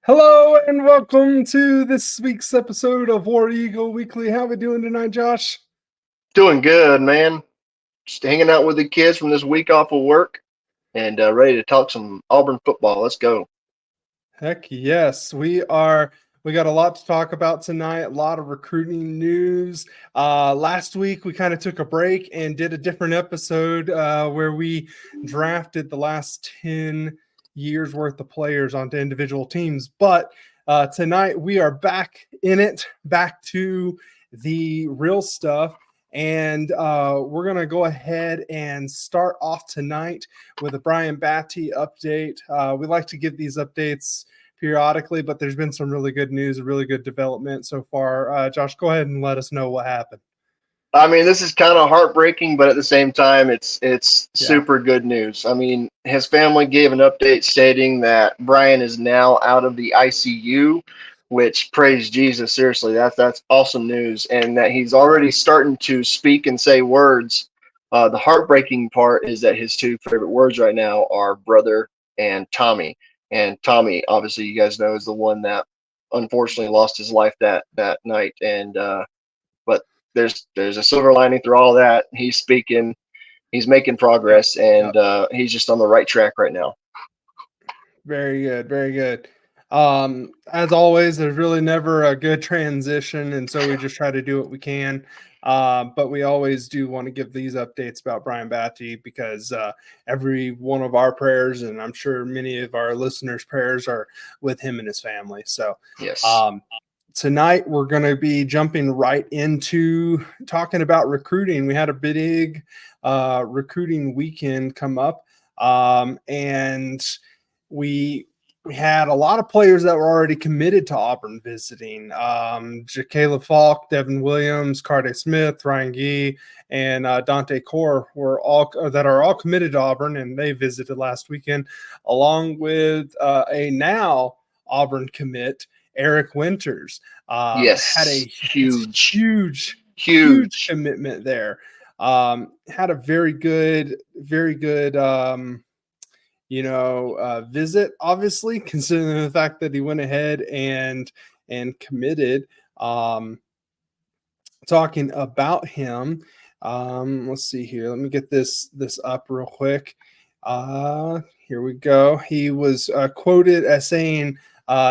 Hello and welcome to this week's episode of War Eagle Weekly. How we doing tonight, Josh? Doing good, man. Just hanging out with the kids from this week off of work and ready to talk some Auburn football. Let's go. Heck yes, we are. We got a lot to talk about tonight, a lot of recruiting news. Last week, we kind of took a break and did a different episode where we drafted the last 10 years worth of players onto individual teams. But tonight, we are back in it, back to the real stuff. And we're going to go ahead and start off tonight with a Brian Batty update. We like to give these updates periodically, but there's been some really good news, really good development so far. Josh, go ahead and let us know what happened. I mean, this is kind of heartbreaking, but at the same time, it's super good news. I mean, his family gave an update stating that Brian is now out of the ICU, which, praise Jesus, seriously, that's awesome news, and that he's already starting to speak and say words. The heartbreaking part is that his two favorite words right now are brother and Tommy. And Tommy, obviously, you guys know, is the one that unfortunately lost his life that night. And but there's a silver lining through all that. He's speaking, he's making progress, and he's just on the right track right now. Very good, very good. As always, there's really never a good transition, and so we just try to do what we can. But we always do want to give these updates about Brian Batty because every one of our prayers, and I'm sure many of our listeners' prayers, are with him and his family. So yes. Tonight we're going to be jumping right into talking about recruiting. We had a big recruiting weekend come up, and we had a lot of players that were already committed to Auburn visiting. Caleb Falk, Devin Williams, Carde Smith, Ryan Gee, and Dante Core were all committed to Auburn, and they visited last weekend, along with a now Auburn commit, Eric Winters. Yes, had a huge commitment there. Had a very good visit, obviously, considering the fact that he went ahead and committed. Talking about him, let's see here. Let me get this up real quick. Here we go. He was quoted as saying,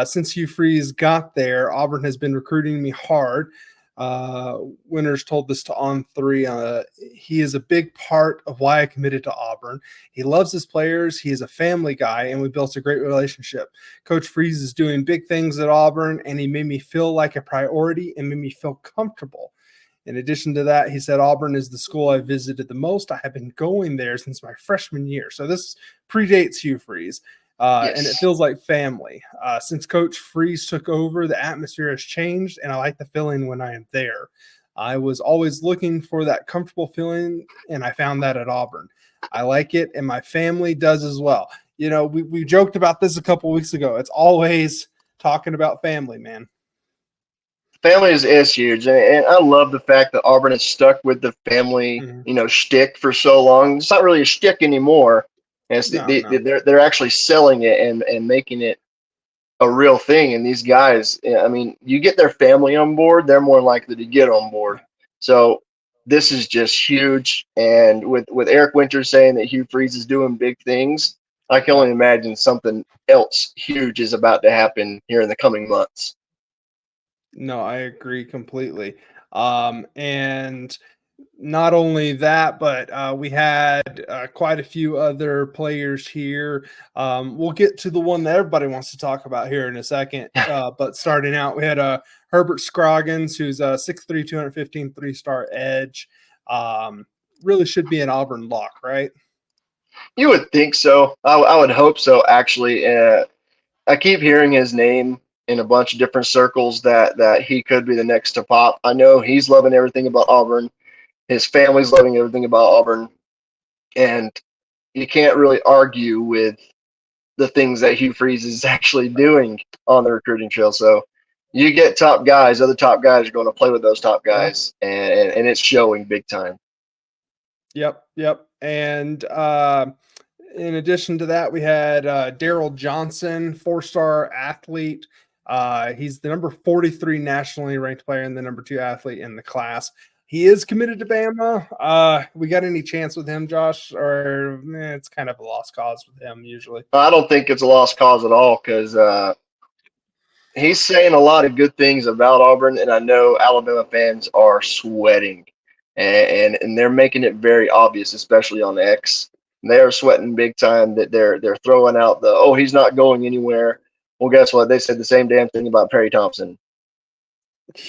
since Hugh Freeze got there, Auburn has been recruiting me hard. Winters told this to On3. He is a big part of why I committed to Auburn. He loves his players. He is a family guy, and we built a great relationship. Coach Freeze is doing big things at Auburn, and he made me feel like a priority and made me feel comfortable. In addition to that, he said, Auburn is the school I visited the most. I have been going there since my freshman year. So this predates Hugh Freeze. And it feels like family. Since Coach Freeze took over, the atmosphere has changed, and I like the feeling when I am there. I was always looking for that comfortable feeling, and I found that at Auburn. I like it, and my family does as well. You know, we joked about this a couple weeks ago. It's always talking about family, man. Family is huge, and I love the fact that Auburn has stuck with the family, shtick for so long. It's not really a shtick anymore. And they're actually selling it and making it a real thing. And these guys, I mean, you get their family on board, they're more likely to get on board. So this is just huge. And with Eric Winters saying that Hugh Freeze is doing big things, I can only imagine something else huge is about to happen here in the coming months. No, I agree completely. And not only that, but we had quite a few other players here. We'll get to the one that everybody wants to talk about here in a second. But starting out, we had Herbert Scroggins, who's a 6'3", 215 three-star edge. Really should be an Auburn lock, right? You would think so. I would hope so, actually. I keep hearing his name in a bunch of different circles that he could be the next to pop. I know he's loving everything about Auburn. His family's loving everything about Auburn. And you can't really argue with the things that Hugh Freeze is actually doing on the recruiting trail. So you get top guys, other top guys are going to play with those top guys, and it's showing big time. Yep. And in addition to that, we had Daryl Johnson, 4-star athlete. He's the number 43 nationally ranked player and the number 2 athlete in the class. He is committed to Bama. We got any chance with him, Josh? Or it's kind of a lost cause with him usually. I don't think it's a lost cause at all because he's saying a lot of good things about Auburn, and I know Alabama fans are sweating, and they're making it very obvious, especially on X. They are sweating big time that they're throwing out the he's not going anywhere. Well, guess what? They said the same damn thing about Perry Thompson.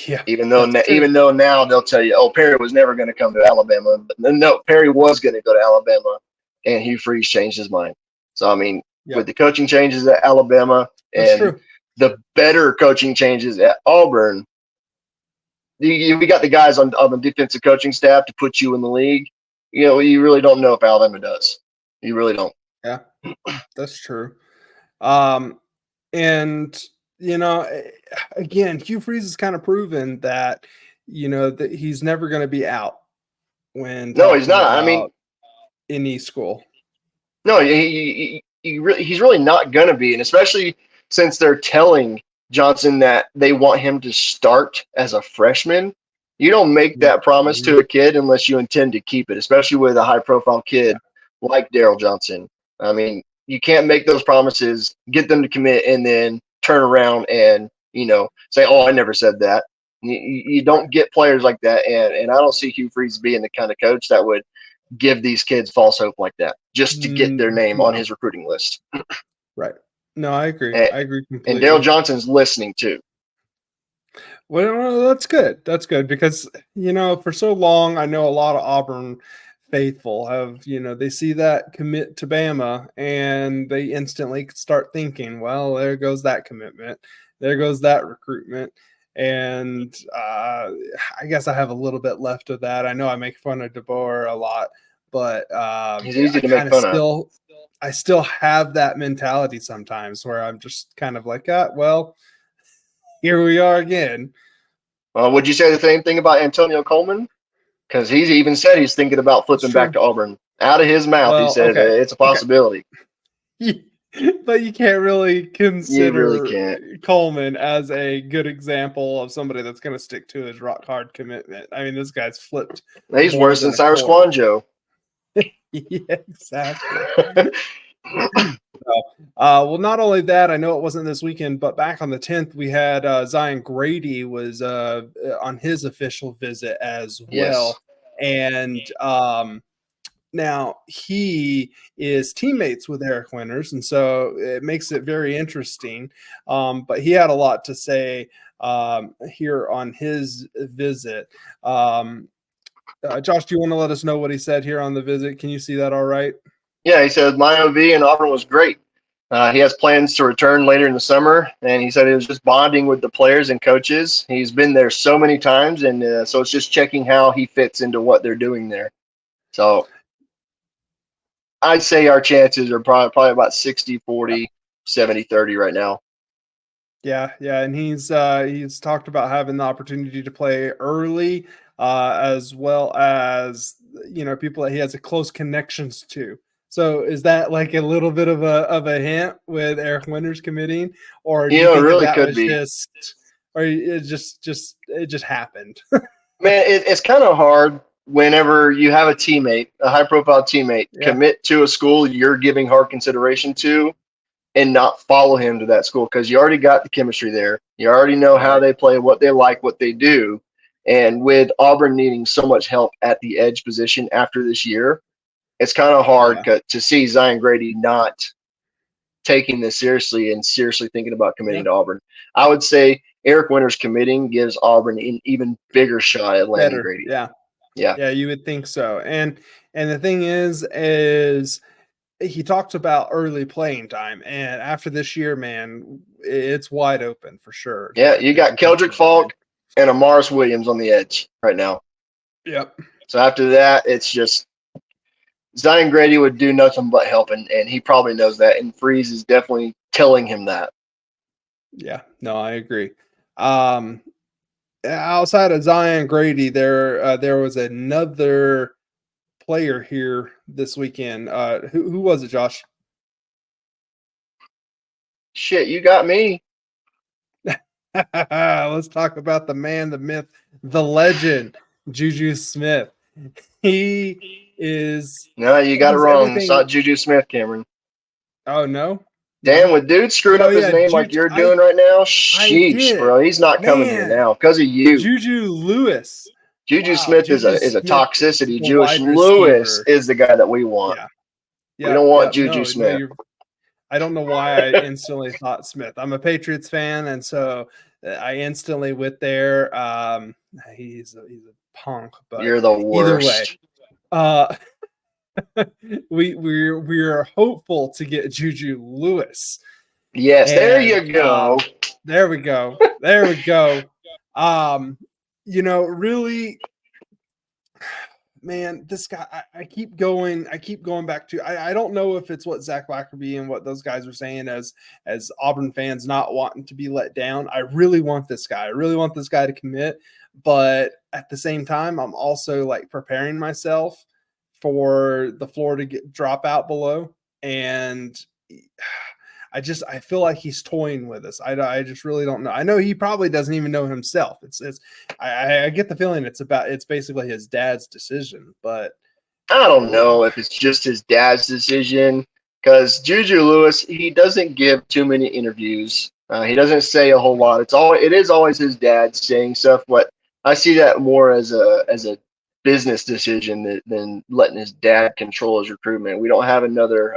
Yeah, Even though now they'll tell you, Perry was never going to come to Alabama, but no, Perry was going to go to Alabama, and Hugh Freeze changed his mind. So I mean, with the coaching changes at Alabama and the better coaching changes at Auburn, we got the guys on the defensive coaching staff to put you in the league. You really don't know if Alabama does. You really don't. Yeah, that's true. And again, Hugh Freeze has kind of proven that that he's never going to be out when no, he's not. I mean, any school. No, he's really not going to be, and especially since they're telling Johnson that they want him to start as a freshman. You don't make that promise to a kid unless you intend to keep it, especially with a high-profile kid like Daryl Johnson. I mean, you can't make those promises, get them to commit, and then turn around and say, "Oh, I never said that." You don't get players like that, and I don't see Hugh Freeze being the kind of coach that would give these kids false hope like that just to get their name on his recruiting list. Right. No, I agree. I agree completely. And Daryl Johnson's listening too. Well, that's good. That's good because, for so long, I know a lot of Auburn faithful have, they see that commit to Bama and they instantly start thinking, well, there goes that commitment. There goes that recruitment. And I guess I have a little bit left of that. I know I make fun of DeBoer a lot, but he's easy to make fun of. I still have that mentality sometimes where I'm just kind of like, well, here we are again. Would you say the same thing about Antonio Coleman? Because he's even said he's thinking about flipping back to Auburn. Out of his mouth, he says it's a possibility. But you can't really consider Coleman as a good example of somebody that's going to stick to his rock hard commitment. I mean, this guy's flipped. He's worse than Cyrus Quanjo. Yeah, exactly. Well, not only that, I know it wasn't this weekend, but back on the 10th, we had Zion Grady was on his official visit as well. And now he is teammates with Eric Winters, and so it makes it very interesting. But he had a lot to say here on his visit. Josh, do you want to let us know what he said here on the visit? Can you see that all right? Yeah, he said my OV in Auburn was great. He has plans to return later in the summer, and he said he was just bonding with the players and coaches. He's been there so many times, and so it's just checking how he fits into what they're doing there. So I'd say our chances are probably about 60-40, 70-30 right now. Yeah, and he's talked about having the opportunity to play early, as well as people that he has a close connections to. So is that like a little bit of a hint with Eric Winters committing, or do you think it really that could was be or it just happened? Man, it's kind of hard whenever you have a teammate, a high-profile teammate, commit to a school you're giving hard consideration to, and not follow him to that school because you already got the chemistry there. You already know how they play, what they like, what they do. And with Auburn needing so much help at the edge position after this year, it's kind of hard to see Zion Grady not taking this seriously and seriously thinking about committing to Auburn. I would say Eric Winters committing gives Auburn an even bigger shot at landing Grady. Yeah, you would think so. And the thing is he talked about early playing time, and after this year, man, it's wide open for sure. Yeah, you got Keldrick Falk and Amaris Williams on the edge right now. Yep. So after that, it's just Zion Grady would do nothing but help, and he probably knows that, and Freeze is definitely telling him that. Yeah, no, I agree. Outside of Zion Grady, there was another player here this weekend. Who was it, Josh? Shit, you got me. Let's talk about the man, the myth, the legend, JuJu Smith. He is. No, you got it He's wrong. It's everything. not JuJu Smith, Cameron. Oh no. Damn, when dude screwed up his name like you're doing right now, sheesh, bro. He's not coming here now because of you. JuJu Lewis. JuJu Smith is a Smith, toxicity. the Jewish wide Lewis receiver. is the guy that we want. Yeah. We don't want JuJu Smith. I don't know why I instantly thought Smith. I'm a Patriots fan, and so I instantly went there. He's a punk, but you're the worst. Either way, we're hopeful to get JuJu Lewis. Yes, and, there you go. There we go. There we go. Really, man, this guy, I keep going back to, I don't know if it's what Zach Blackerby and what those guys are saying as Auburn fans not wanting to be let down. I really want this guy. I really want this guy to commit, but at the same time, I'm also like preparing myself for the Florida drop out below. And I feel like he's toying with us. I just really don't know. I know he probably doesn't even know himself. I get the feeling it's basically his dad's decision, but I don't know if it's just his dad's decision because JuJu Lewis, he doesn't give too many interviews. He doesn't say a whole lot. It is always his dad saying stuff, but I see that more as a business decision than letting his dad control his recruitment. We don't have another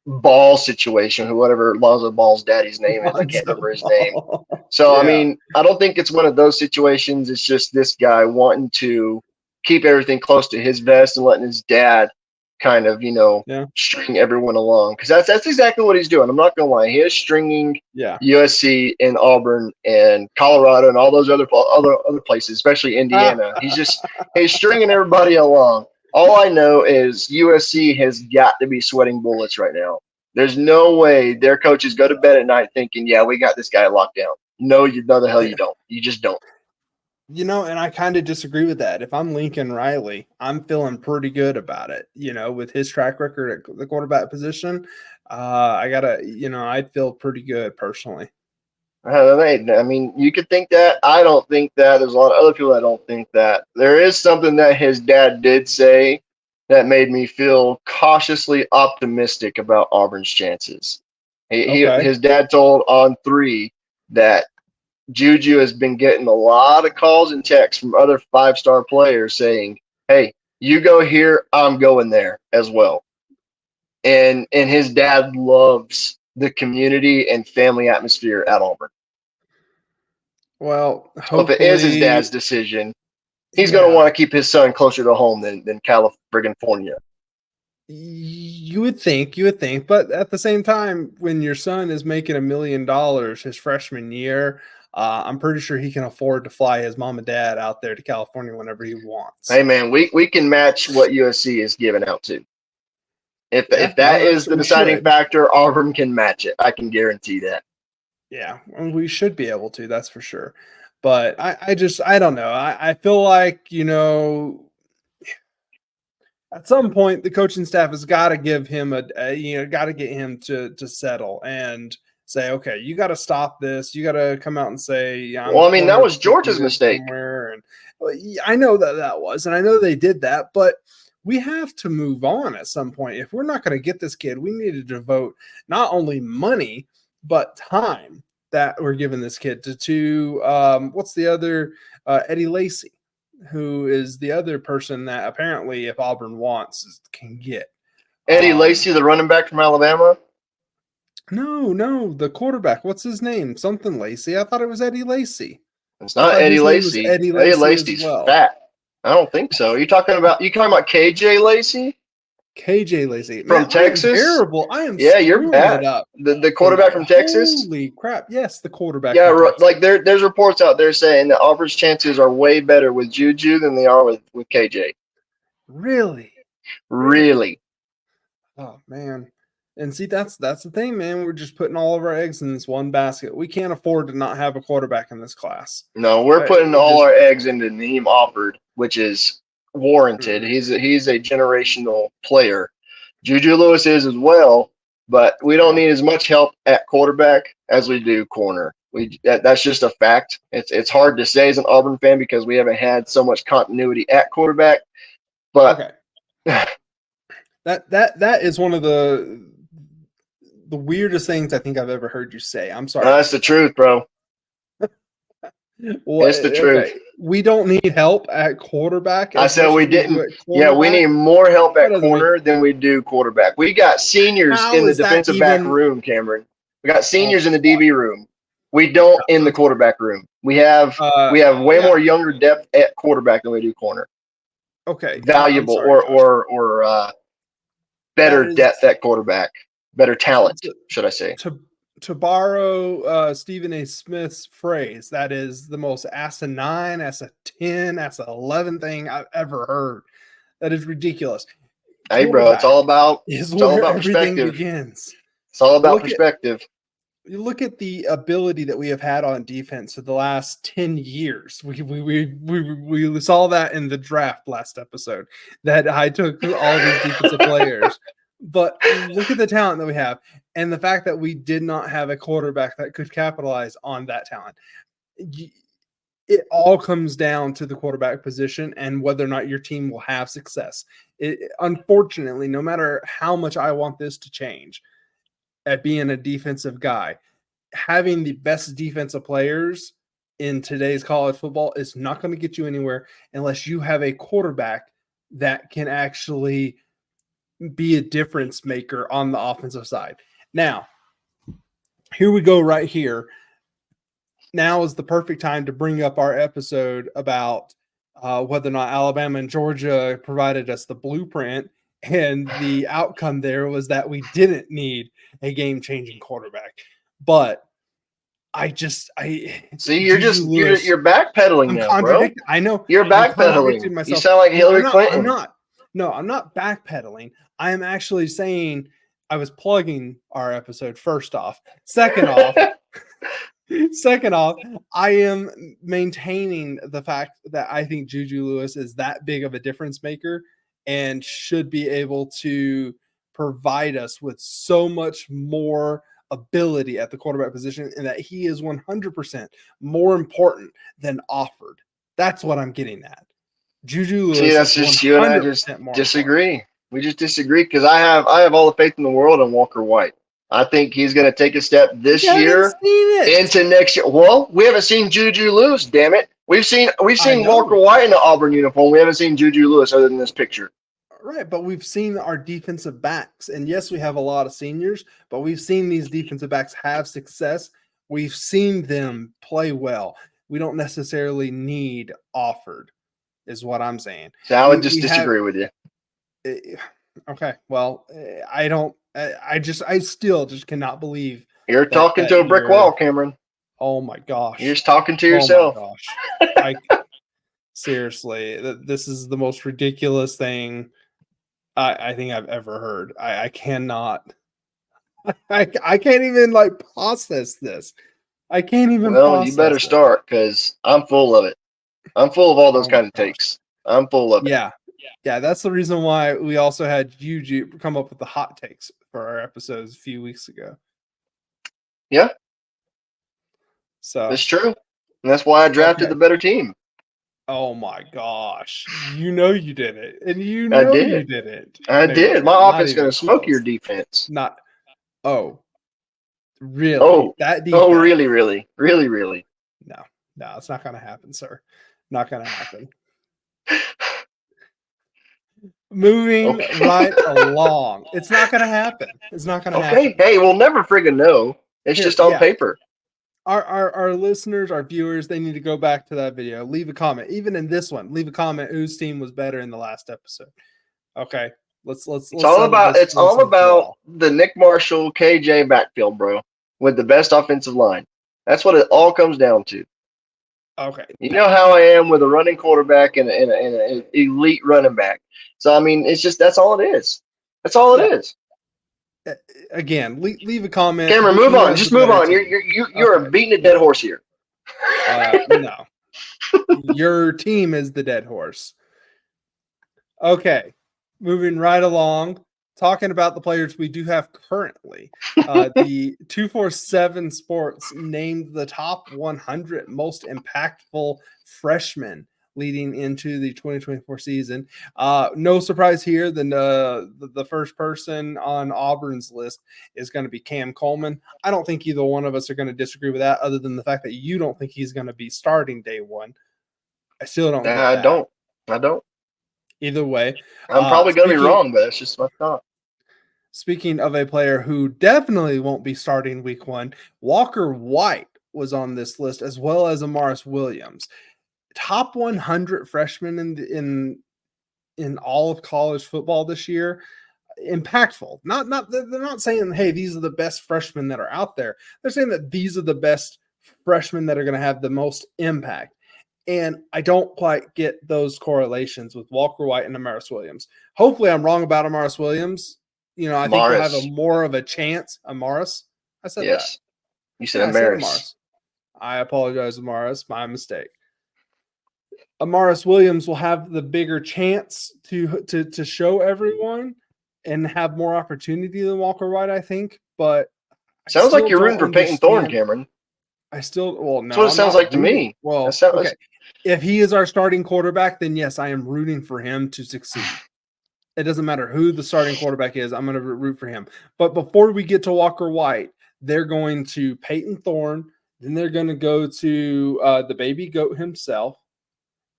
Ball situation, who whatever Lonzo Ball's daddy's name is. I can't remember his name. So, yeah. I mean, I don't think it's one of those situations. It's just this guy wanting to keep everything close to his vest and letting his dad kind of, string everyone along. Because that's exactly what he's doing. I'm not going to lie. He is stringing USC and Auburn and Colorado and all those other places, especially Indiana. He's stringing everybody along. All I know is USC has got to be sweating bullets right now. There's no way their coaches go to bed at night thinking, yeah, we got this guy locked down. No, the hell you don't. You just don't. And I kind of disagree with that. If I'm Lincoln Riley, I'm feeling pretty good about it. With his track record at the quarterback position, I'd feel pretty good personally. I mean, you could think that. I don't think that. There's a lot of other people that don't think that. There is something that his dad did say that made me feel cautiously optimistic about Auburn's chances. His dad told On3 that JuJu has been getting a lot of calls and texts from other 5-star players saying, hey, you go here, I'm going there as well. And his dad loves the community and family atmosphere at Auburn. Well, so if it is his dad's decision, he's going to want to keep his son closer to home than California. You would think, but at the same time, when your son is making $1 million his freshman year, I'm pretty sure he can afford to fly his mom and dad out there to California whenever he wants. Hey man, we can match what USC is giving out to. If that is the deciding factor, Auburn can match it. I can guarantee that. Yeah, we should be able to. That's for sure. But I don't know. I feel like, at some point the coaching staff has got to give him got to get him to settle and say, okay, you got to stop this. You got to come out and say, that was Georgia's mistake. And I know that was, and I know they did that, but we have to move on at some point. If we're not going to get this kid, we need to devote not only money, but time that we're giving this kid to what's the other, Eddie Lacy, who is the other person that apparently, if Auburn wants, can get. Eddie Lacy, the running back from Alabama? No, the quarterback. What's his name? Something Lacy. I thought it was Eddie Lacy. It's not Eddie Lacy. Eddie Lacy's fat. I don't think so. You talking about KJ Lacy? KJ Lacy from Texas. I am terrible. I am. Yeah, you're bad. The quarterback from Texas. Holy crap! Yes, the quarterback. Yeah, like there's reports out there saying that Auburn's chances are way better with JuJu than they are with KJ. Really? Oh man. And see, that's the thing, man. We're just putting all of our eggs in this one basket. We can't afford to not have a quarterback in this class. No, we're putting all our eggs into Naeem Offord, which is warranted. He's a generational player. JuJu Lewis is as well, but we don't need as much help at quarterback as we do corner. That's just a fact. It's hard to say as an Auburn fan because we haven't had so much continuity at quarterback. But that is one of the weirdest things I think I've ever heard you say. I'm sorry. That's the truth, bro. It's the truth. We don't need help at quarterback. I said we didn't. Yeah, we need more help at corner than we do quarterback. We got seniors in the defensive back room, Cameron. We got seniors in the DB room. We don't in the quarterback room. We have way more younger depth at quarterback than we do corner. Okay. Valuable or better depth at quarterback. Better talent, should I say. To borrow Stephen A. Smith's phrase, that is the most asinine, S10, S11 thing I've ever heard. That is ridiculous. Hey, bro, it's all about perspective. Begins. It's all about perspective. You look at the ability that we have had on defense for the last 10 years. We saw that in the draft last episode that I took all these defensive players. But look at the talent that we have and the fact that we did not have a quarterback that could capitalize on that talent. It all comes down to the quarterback position and whether or not your team will have success. Unfortunately, no matter how much I want this to change at being a defensive guy, having the best defensive players in today's college football is not going to get you anywhere unless you have a quarterback that can actually be a difference maker on the offensive side. Now, here we go right here. Now is the perfect time to bring up our episode about whether or not Alabama and Georgia provided us the blueprint, and the outcome there was that we didn't need a game-changing quarterback. But you're backpedaling now, bro. I know you're backpedaling. You sound like Hillary Clinton. I'm not backpedaling. I am actually saying I was plugging our episode first off. Second off, I am maintaining the fact that I think JuJu Lewis is that big of a difference maker and should be able to provide us with so much more ability at the quarterback position, and that he is 100% more important than offered. That's what I'm getting at. JuJu Lewis. See, that's just you and I just disagree. We just disagree because I have all the faith in the world in Walker White. I think he's going to take a step this year into next year. Well, we haven't seen JuJu Lewis. Damn it, we've seen Walker White in the Auburn uniform. We haven't seen JuJu Lewis other than this picture. Right, but we've seen our defensive backs, and yes, we have a lot of seniors, but we've seen these defensive backs have success. We've seen them play well. We don't necessarily need offered, is what I'm saying. So I would just disagree with you. Okay, well, I still just cannot believe you're talking to a brick wall, Cameron. Oh my gosh, you're just talking to yourself. Oh my gosh. Seriously, this is the most ridiculous thing I think I've ever heard. I cannot. I can't even process this. I can't even. Well, you better start because I'm full of it. I'm full of all those kind of takes. I'm full of it. Yeah. That's the reason why we also had JuJu come up with the hot takes for our episodes a few weeks ago. Yeah. So it's true, and that's why I drafted the better team. Oh my gosh! You know you did it, and you did it. I did. My offense is going to smoke your defense. Not. Oh. Really? Oh. That defense. Oh, really? No, it's not going to happen, sir. Not going to happen. Moving right along. It's not going to happen. It's not going to happen. Okay. Hey, we'll never friggin' know. It's just on paper. Our listeners, our viewers, they need to go back to that video. Leave a comment. Even in this one, leave a comment whose team was better in the last episode. Okay. Let's it's all about the Nick Marshall KJ backfield, bro, with the best offensive line. That's what it all comes down to. Okay. You know how I am with a running quarterback and an elite running back. So I mean, it's just that's all it is. That's all it is. Again, leave a comment. Cameron, move on. Just move on. You're beating a dead horse here. No. Your team is the dead horse. Okay, moving right along, talking about the players we do have currently. The 247 Sports named the top 100 most impactful freshmen leading into the 2024 season. No surprise here, the first person on Auburn's list is going to be Cam Coleman. I don't think either one of us are going to disagree with that, other than the fact that you don't think he's going to be starting day one. I still don't get I that. don't. I don't. Either way, I'm probably going to be speaking wrong, but that's just my thought. speaking of a player who definitely won't be starting week one, Walker White was on this list, as well as Amaris Williams. Top 100 freshmen in all of college football this year. Impactful. They're not saying, hey, these are the best freshmen that are out there. They're saying that these are the best freshmen that are going to have the most impact. And I don't quite get those correlations with Walker White and Amaris Williams. Hopefully, I'm wrong about Amaris Williams. I think he'll have a Morris. more of a chance. Amaris, I said that. Yes. You said Yeah, I said Amaris. Amaris. I apologize, Amaris. My mistake. Amaris Williams will have the bigger chance to show everyone and have more opportunity than Walker White, I think. But I Sounds like still you're don't rooting for Peyton Thorne, understand. Cameron. Well, That's what no, it I'm sounds not like to rooting. me. Well, okay. If he is our starting quarterback, then yes, I am rooting for him to succeed. It doesn't matter who the starting quarterback is. I'm going to root for him. But before we get to Walker White, they're going to Peyton Thorne. Then they're going to go to the baby goat himself.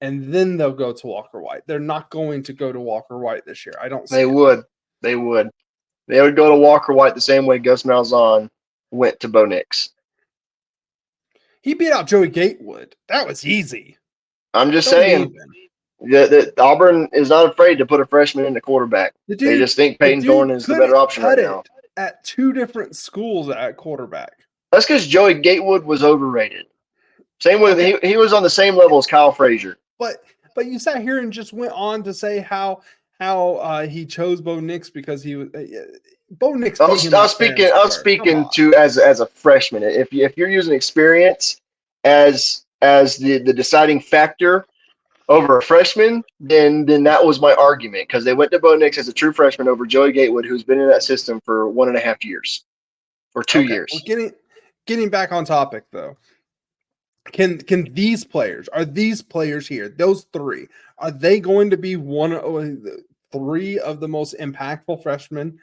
And then they'll go to Walker White. They're not going to go to Walker White this year. I don't see They it. would. They would. They would go to Walker White the same way Gus Malzahn went to Bo Nix. He beat out Joey Gatewood. That was easy. I'm just saying that Auburn is not afraid to put a freshman in the quarterback. They just think Peyton Thorne is the better option right now. At two different schools at quarterback. That's because Joey Gatewood was overrated. Same with he was on the same level as Kyle Frazier. But you sat here and just went on to say how he chose Bo Nix because he was Bo Nix. I was speaking to as a freshman. If you're using experience as the deciding factor over a freshman, then that was my argument, because they went to Bo Nix as a true freshman over Joey Gatewood, who's been in that system for 1.5 years or 2 years. Well, getting back on topic though. Can these players, are these players here, those three, are they going to be three of the most impactful freshmen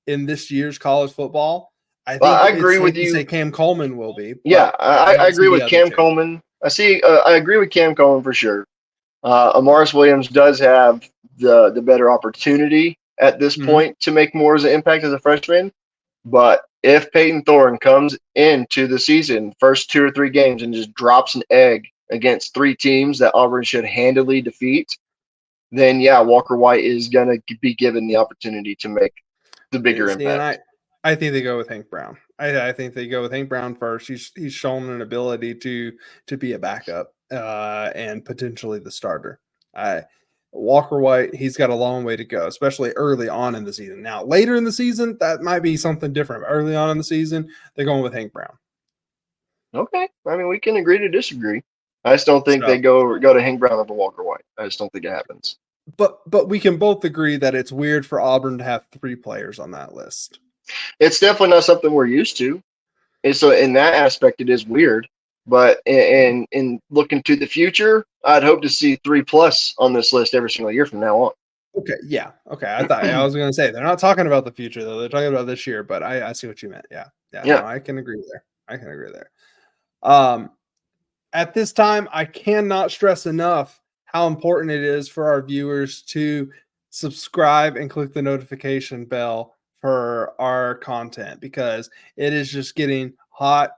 in this year's college football? I agree with you. Say Cam Coleman will be. Yeah, I agree with Cam Coleman. I agree with Cam Coleman for sure. Amaris Williams does have the better opportunity at this point to make more of an impact as a freshman. But if Peyton Thorne comes into the season, first 2 or 3 games, and just drops an egg against 3 teams that Auburn should handily defeat, then yeah, Walker White is going to be given the opportunity to make the bigger impact. And I think they go with Hank Brown. I think they go with Hank Brown first. He's shown an ability to be a backup and potentially the starter. Walker White, he's got a long way to go, especially early on in the season. Now, later in the season, that might be something different. Early on in the season, they're going with Hank Brown. Okay. I mean, we can agree to disagree. I just don't think they go to Hank Brown over Walker White. I just don't think it happens. But we can both agree that it's weird for Auburn to have 3 players on that list. It's definitely not something we're used to. And so in that aspect, it is weird. But in looking to the future, I'd hope to see 3+ on this list every single year from now on. Okay, yeah. Okay, I thought I was going to say they're not talking about the future though; they're talking about this year. But I see what you meant. Yeah. No, I can agree there. At this time, I cannot stress enough how important it is for our viewers to subscribe and click the notification bell for our content, because it is just getting hot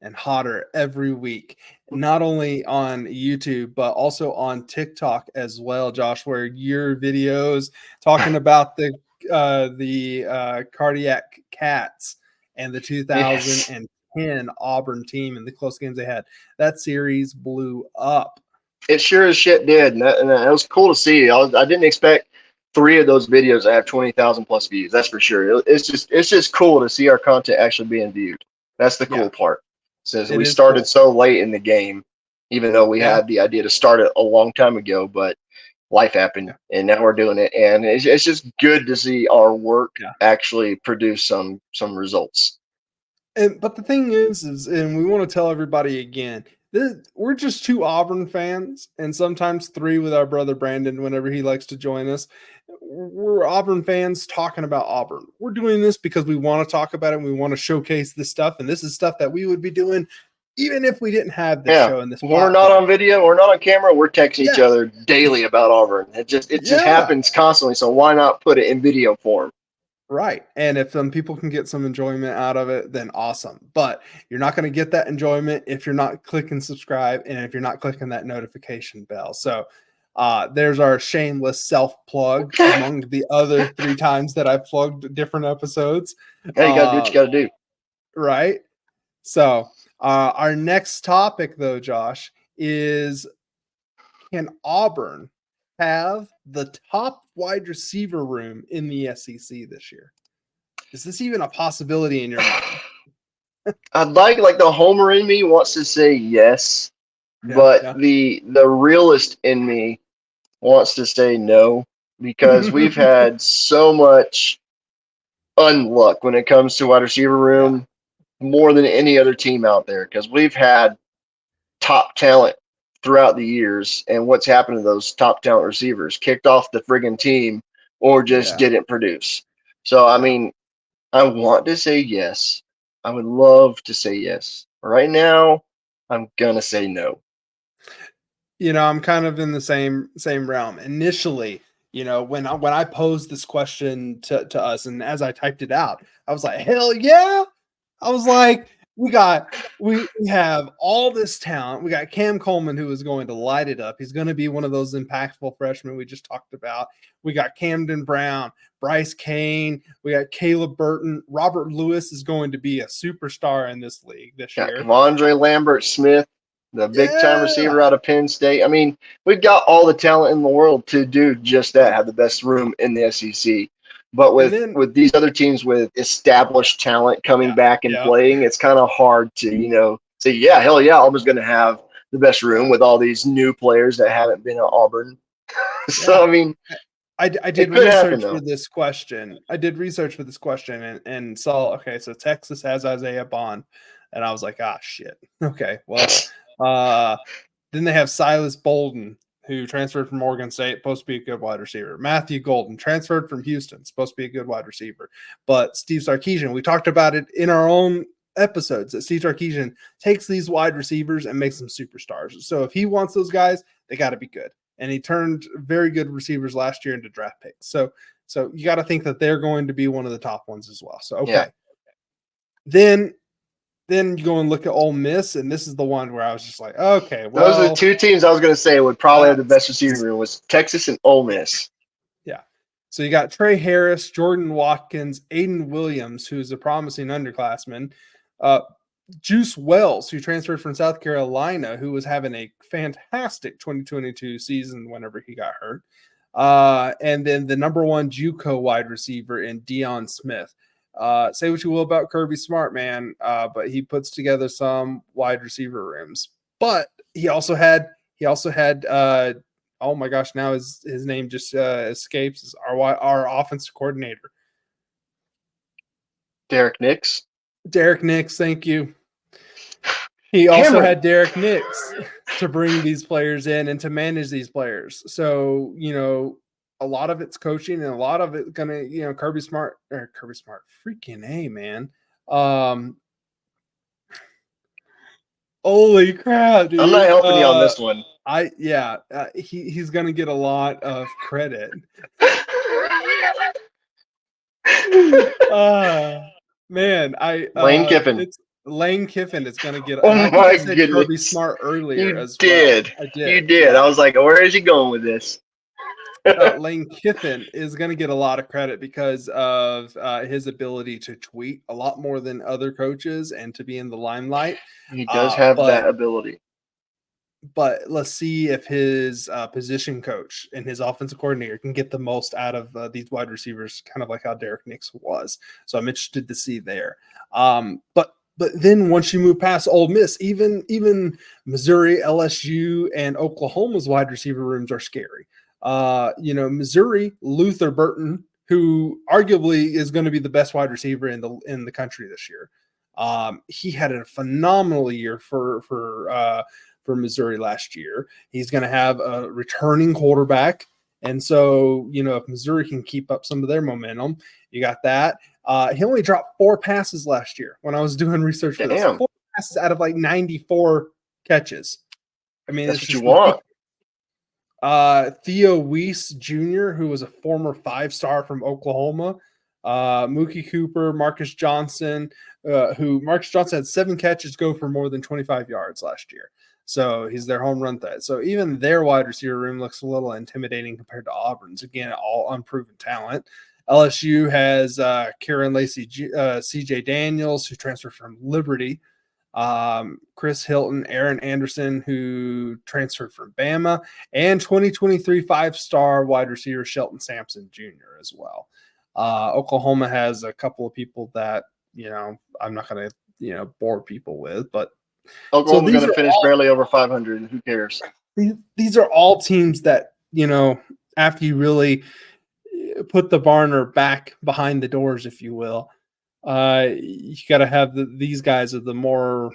and hotter every week, not only on YouTube, but also on TikTok as well, Josh, where your videos talking about the cardiac cats and the 2010 Auburn team and the close games they had, that series blew up. It sure as shit did, and it was cool to see. I didn't expect 3 of those videos to have 20,000+ views. That's for sure. It's just cool to see our content actually being viewed. That's the cool part. Since we started so late in the game, even though we had the idea to start it a long time ago, but life happened, and now we're doing it, and it's just good to see our work actually produce some results. But the thing is, and we want to tell everybody again, we're just 2 Auburn fans, and sometimes 3 with our brother Brandon whenever he likes to join us. We're Auburn fans talking about Auburn. We're doing this because we want to talk about it and we want to showcase this stuff, and this is stuff that we would be doing even if we didn't have this show and this when we're not on video, we're not on camera, we're texting each other daily about Auburn. It just happens constantly, so why not put it in video form? Right. And if some people can get some enjoyment out of it, then awesome. But you're not going to get that enjoyment if you're not clicking subscribe and if you're not clicking that notification bell. So there's our shameless self-plug among the other 3 times that I've plugged different episodes. Hey, you got to do what you got to do. Right. So our next topic, though, Josh, is can Auburn have the top wide receiver room in the SEC this year? Is this even a possibility in your mind? I'd like the homer in me wants to say yes, but the realist in me wants to say no, because we've had so much unluck when it comes to wide receiver room, more than any other team out there, because we've had top talent throughout the years, and what's happened to those top talent receivers? Kicked off the friggin' team or just didn't produce. So, I mean, I want to say yes. I would love to say yes. Right now, I'm going to say no. You know, I'm kind of in the same realm. Initially, you know, when I posed this question to us, and as I typed it out, I was like, hell yeah. I was like, we have all this talent. We got Cam Coleman, who is going to light it up. He's going to be one of those impactful freshmen we just talked about. We got Camden Brown, Bryce Kane. We got Caleb Burton. Robert Lewis is going to be a superstar in this league this year. Andre Lambert-Smith, the big-time receiver out of Penn State. I mean, we've got all the talent in the world to do just that, have the best room in the SEC. But with these other teams with established talent coming back and playing, it's kind of hard to, you know, say, yeah, hell yeah, Auburn's going to have the best room with all these new players that haven't been at Auburn. So, I mean, I did research for this question. I did research for this question and saw, okay, so Texas has Isaiah Bond. And I was like, ah, shit. Okay, well, then they have Silas Bolden, who transferred from Oregon State, supposed to be a good wide receiver. Matthew Golden transferred from Houston, supposed to be a good wide receiver. But Steve Sarkisian, we talked about it in our own episodes, that Steve Sarkisian takes these wide receivers and makes them superstars. So if he wants those guys, they got to be good. And he turned very good receivers last year into draft picks. So you got to think that they're going to be one of the top ones as well. So, okay. Yeah. Then you go and look at Ole Miss, and this is the one where I was just like, okay, well. Those are the 2 teams I was going to say would probably have the best receiving room, was Texas and Ole Miss. Yeah. So you got Trey Harris, Jordan Watkins, Aden Williams, who's a promising underclassman, Juice Wells, who transferred from South Carolina, who was having a fantastic 2022 season whenever he got hurt. And then the number 1 JUCO wide receiver in Deion Smith. Say what you will about Kirby Smart, man, but he puts together some wide receiver rooms. But he also had oh my gosh, now his name just escapes, is our offensive coordinator, Derek Nix. Thank you. He also had Derek Nix to bring these players in and to manage these players. So, you know, a lot of it's coaching and a lot of it gonna, you know, Kirby Smart, freaking A, man. Holy crap, dude. I'm not helping you on this one. He's gonna get a lot of credit. Man, Lane Kiffin. It's Lane Kiffin is gonna get. Oh my goodness, Kirby Smart earlier you as did. well. I did. You did. I was like, where is he going with this? Lane Kiffin is going to get a lot of credit because of his ability to tweet a lot more than other coaches and to be in the limelight. He does have that ability. But let's see if his position coach and his offensive coordinator can get the most out of these wide receivers, kind of like how Derek Nix was. So I'm interested to see there. But then once you move past Ole Miss, even Missouri, LSU, and Oklahoma's wide receiver rooms are scary. Missouri, Luther Burton, who arguably is going to be the best wide receiver in the country this year. He had a phenomenal year for Missouri last year. He's going to have a returning quarterback. And so, if Missouri can keep up some of their momentum, you got that. He only dropped 4 passes last year when I was doing research for this. 4 passes out of like 94 catches. I mean, that's what you want. Theo Weiss Jr., who was a former 5-star from Oklahoma, Mookie Cooper, Marcus Johnson, Marcus Johnson had 7 catches go for more than 25 yards last year. So he's their home run threat. So even their wide receiver room looks a little intimidating compared to Auburn's. Again, all unproven talent. LSU has Karen Lacey, CJ Daniels, who transferred from Liberty, Chris Hilton, Aaron Anderson, who transferred from Bama, and 2023 5-star wide receiver Shelton Sampson Jr. as well. Oklahoma has a couple of people that, I'm not going to, bore people with, but Oklahoma's going to finish barely over 500. Who cares? These are all teams that, after you really put the Barner back behind the doors, if you will, you got to have these guys are the more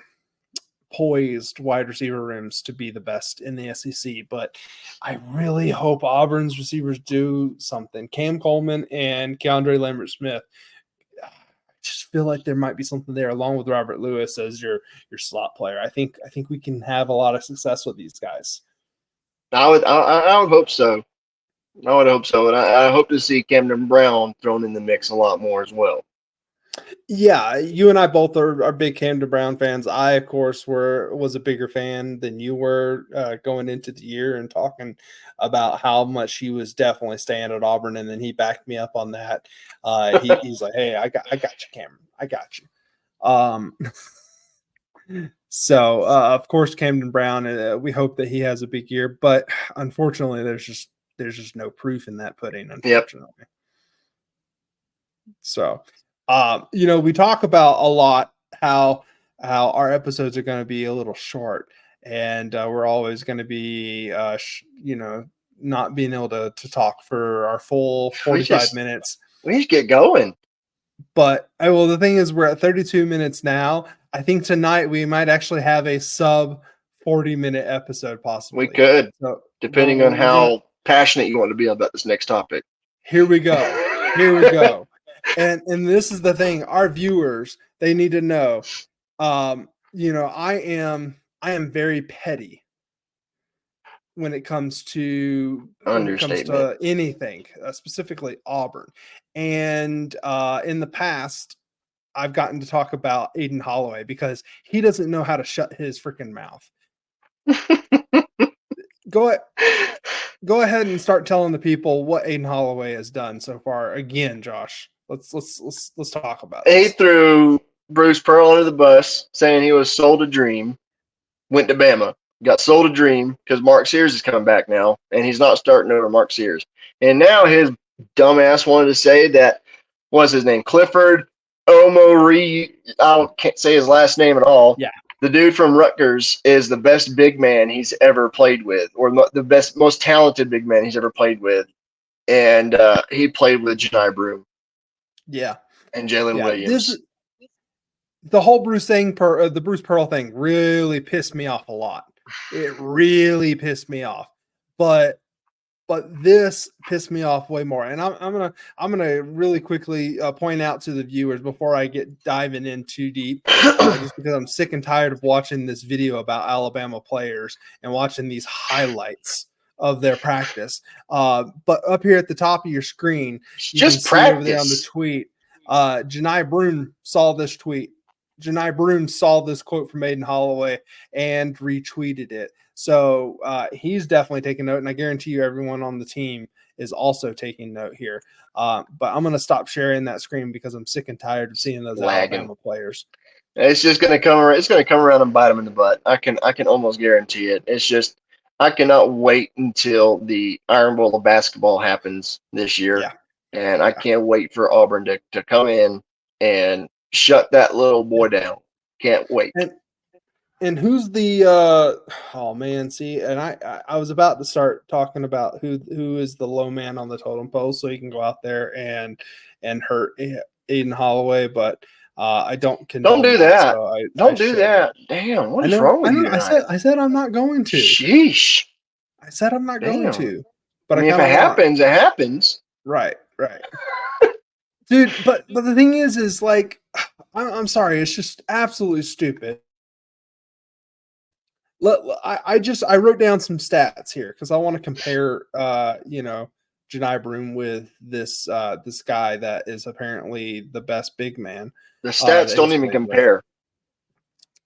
poised wide receiver rooms to be the best in the SEC. But I really hope Auburn's receivers do something. Cam Coleman and Keandre Lambert-Smith, I just feel like there might be something there, along with Robert Lewis as your slot player. I think we can have a lot of success with these guys. I would hope so. I would hope so, and I hope to see Camden Brown thrown in the mix a lot more as well. Yeah, you and I both are big Camden Brown fans. I, of course, was a bigger fan than you were going into the year and talking about how much he was definitely staying at Auburn, and then he backed me up on that. He's like, "Hey, I got you, Cameron. I got you." So, of course, Camden Brown. We hope that he has a big year, but unfortunately, there's just no proof in that pudding. Unfortunately, yep. So. We talk about a lot how our episodes are going to be a little short, and we're always going to be, not being able to talk for our full 45 minutes. We just get going. But the thing is, we're at 32 minutes now. I think tonight we might actually have a sub 40-minute episode, possibly. We could, depending on how passionate you want to be about this next topic. Here we go. And this is the thing, our viewers, they need to know, I am very petty when it comes to anything, specifically Auburn. And in the past, I've gotten to talk about Aden Hollaway because he doesn't know how to shut his freaking mouth. Go ahead and start telling the people what Aden Hollaway has done so far. Again, Josh. Let's talk about it. He threw Bruce Pearl under the bus, saying he was sold a dream. Went to Bama, got sold a dream because Mark Sears is coming back now, and he's not starting over Mark Sears. And now his dumbass wanted to say that what's his name, Clifford Omori. I can't say his last name at all. Yeah, the dude from Rutgers is the best big man he's ever played with, or the most talented big man he's ever played with, and he played with Janai Broome. Yeah, and Jalen Williams. The whole the Bruce Pearl thing really pissed me off a lot. It really pissed me off, but this pissed me off way more. And I'm gonna really quickly point out to the viewers before I get diving in too deep, just because I'm sick and tired of watching this video about Alabama players and watching these highlights of their practice. But up here at the top of your screen, you just can practice. see over there on the tweet. Janai Broome saw this tweet. Janai Broome saw this quote from Aden Hollaway and retweeted it. So he's definitely taking note, and I guarantee you everyone on the team is also taking note here. But I'm going to stop sharing that screen because I'm sick and tired of seeing those Alabama players. It's just going to come around. It's going to come around and bite them in the butt. I can almost guarantee it. It's just I cannot wait until the Iron Bowl of basketball happens this year. Yeah. And I can't wait for Auburn to come in and shut that little boy down. Can't wait. And who's the oh man, see, and I was about to start talking about who is the low man on the totem pole so he can go out there and hurt Aden Holloway, but I don't Don't condone do that, that. so I Don't do shouldn't. that. Damn, what I is know, wrong I with you know. tonight? I said I'm not going to. Sheesh. I said I'm not going Damn. to, I but I mean, if kind it of want. happens, it happens. Right, right. Dude, but the thing is like I'm sorry, it's just absolutely stupid. I wrote down some stats here because I want to compare Janai Broom with this guy that is apparently the best big man The stats that don't he's even played with. compare.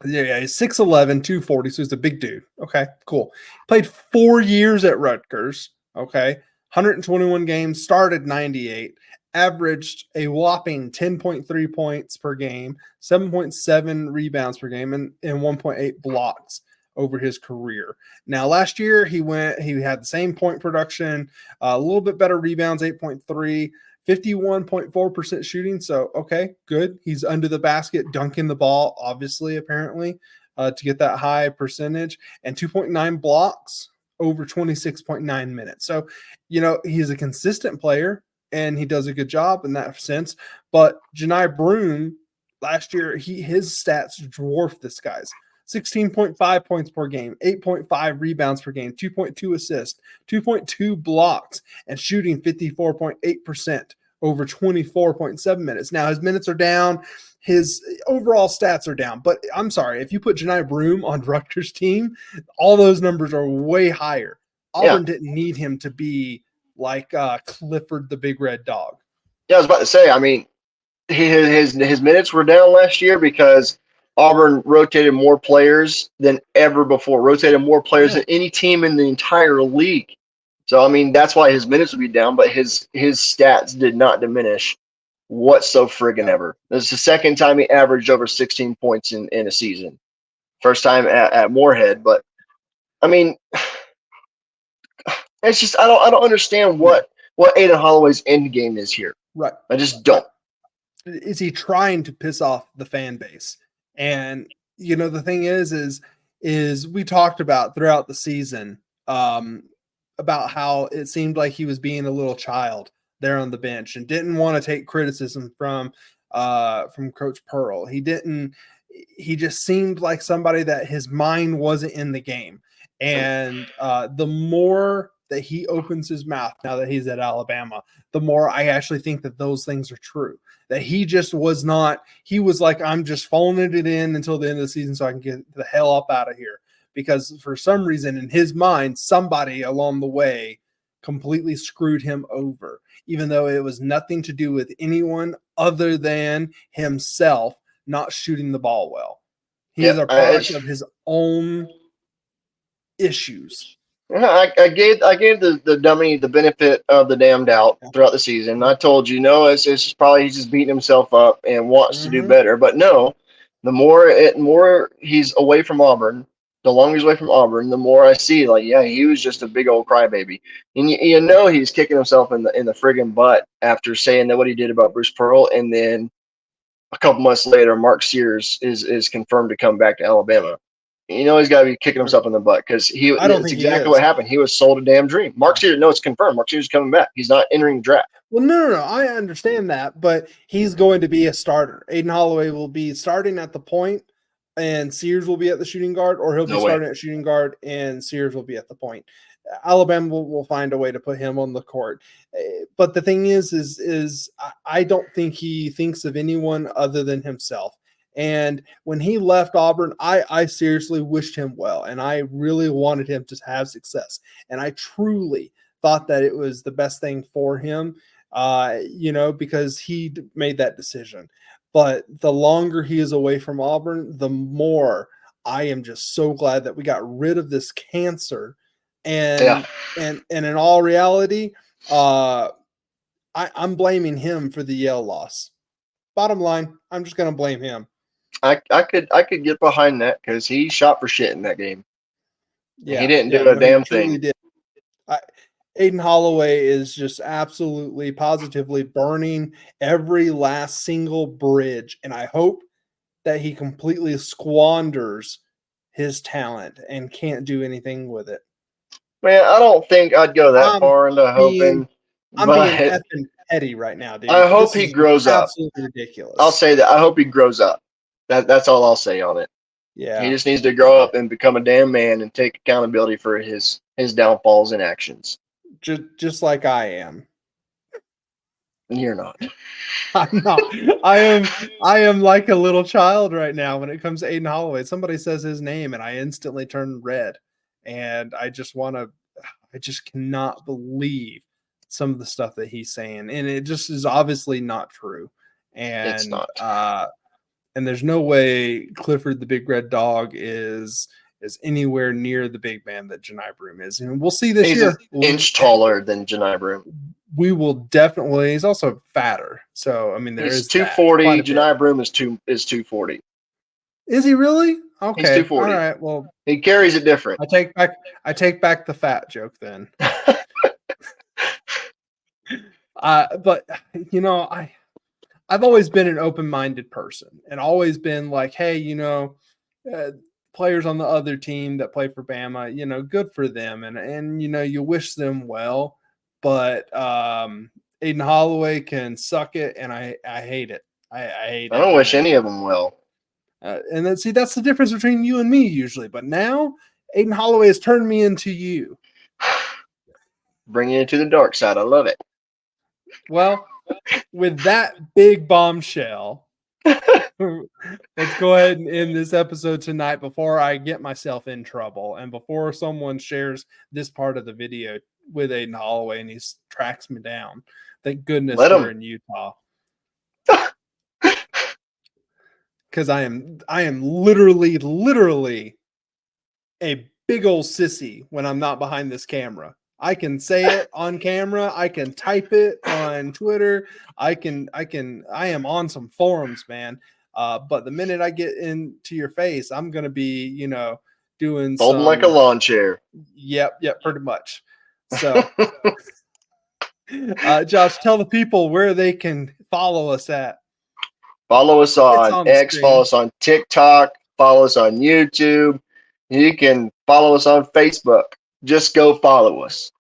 Yeah, he's 6'11, 240, so he's a big dude. Okay, cool. Played 4 years at Rutgers. Okay, 121 games, started 98, averaged a whopping 10.3 points per game, 7.7 rebounds per game, and 1.8 blocks over his career. Now, last year he had the same point production, a little bit better rebounds, 8.3. 51.4% shooting. So, okay, good. He's under the basket, dunking the ball, obviously, apparently, to get that high percentage, and 2.9 blocks over 26.9 minutes. So, he's a consistent player and he does a good job in that sense. But Janai Broom, last year, his stats dwarfed this guy's. 16.5 points per game, 8.5 rebounds per game, 2.2 assists, 2.2 blocks, and shooting 54.8% over 24.7 minutes. Now, his minutes are down. His overall stats are down. But I'm sorry, if you put Janai Broom on Rutgers' team, all those numbers are way higher. Yeah. Auburn didn't need him to be like Clifford the Big Red Dog. Yeah, I was about to say, I mean, his minutes were down last year because Auburn rotated more players than ever before, rotated more players Yeah. than any team in the entire league. So I mean that's why his minutes would be down, but his stats did not diminish whatso friggin' Yeah. ever. This is the second time he averaged over 16 points in a season. First time at Moorhead, but I mean it's just I don't understand Yeah. what Aden Holloway's end game is here. Right. I just Right. don't. Is he trying to piss off the fan base? And the thing is we talked about throughout the season about how it seemed like he was being a little child there on the bench and didn't want to take criticism from Coach Pearl. He just seemed like somebody that his mind wasn't in the game. And the more that he opens his mouth now that he's at Alabama, the more I actually think that those things are true. That he just was not, he was like, I'm just phoning it in until the end of the season so I can get the hell up out of here. Because for some reason in his mind, somebody along the way completely screwed him over, even though it was nothing to do with anyone other than himself not shooting the ball well. He is Yeah, a product of his own issues. I gave the dummy the benefit of the damn doubt Yeah. throughout the season. I told you, no, it's probably he's just beating himself up and wants to do Mm-hmm. better. But no, the more he's away from Auburn, the longer he's away from Auburn, the more I see like, yeah, he was just a big old crybaby, and you know he's kicking himself in the friggin' butt after saying that what he did about Bruce Pearl, and then a couple months later, Mark Sears is confirmed to come back to Alabama. You know he's got to be kicking himself in the butt because I don't it's think he exactly what is. happened. He was sold a damn dream. Mark Sears, no, it's confirmed. Mark Sears is coming back. He's not entering the draft. Well, no. I understand that, but he's going to be a starter. Aden Holloway will be starting at the point, and Sears will be at the shooting guard, or he'll be No way. starting at shooting guard, and Sears will be at the point. Alabama will find a way to put him on the court. But the thing is I don't think he thinks of anyone other than himself. And when he left Auburn, I seriously wished him well, and I really wanted him to have success. And I truly thought that it was the best thing for him, because he made that decision. But the longer he is away from Auburn, the more I am just so glad that we got rid of this cancer. Yeah, And in all reality, I'm blaming him for the Yale loss. Bottom line, I'm just going to blame him. I could get behind that because he shot for shit in that game. He Yeah, didn't yeah, do a no, he damn truly thing. did. I, Aden Holloway is just absolutely, positively burning every last single bridge, and I hope that he completely squanders his talent and can't do anything with it. Man, I don't think I'd go that I'm far into hoping, I'm being but effing petty right now, dude. I hope This he is grows up. absolutely ridiculous. I'll say that. I hope he grows up. That's all I'll say on it. Yeah. He just needs to grow up and become a damn man and take accountability for his downfalls and actions. Just like I am. You're not. I'm not. I am like a little child right now when it comes to Aden Hollaway. Somebody says his name and I instantly turn red. And I just cannot believe some of the stuff that he's saying. And it just is obviously not true. And It's not. And there's no way Clifford the Big Red Dog is anywhere near the big man that Janai Broom is. And we'll see this He's year. an inch taller than Janai Broom. We will definitely. He's also fatter. So I mean, He's 240. Janai Broom is 240. Is he really? Okay. He's 240. All right. Well, he carries it different. I take back the fat joke then. But you know, I've always been an open-minded person and always been like, hey, you know, players on the other team that play for Bama, you know, good for them. And you know, you wish them well, but Aden Holloway can suck it. And I hate it. I hate it. I don't wish any of them well. And then see, that's the difference between you and me usually. But now Aden Holloway has turned me into you. Bring you into the dark side. I love it. Well, with that big bombshell, let's go ahead and end this episode tonight before I get myself in trouble and before someone shares this part of the video with Aden Holloway and he tracks me down. Thank goodness we're in Utah. Because I am literally a big old sissy when I'm not behind this camera. I can say it on camera. I can type it on Twitter. I am on some forums, man. But the minute I get into your face, I'm going to be, you know, doing folding like a lawn chair. Yep, pretty much. So, Josh, tell the people where they can follow us at. Follow us on X, follow us on TikTok, follow us on YouTube. You can follow us on Facebook. Just go follow us.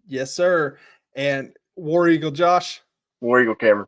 Yes, sir. And War Eagle Josh. War Eagle Cameron.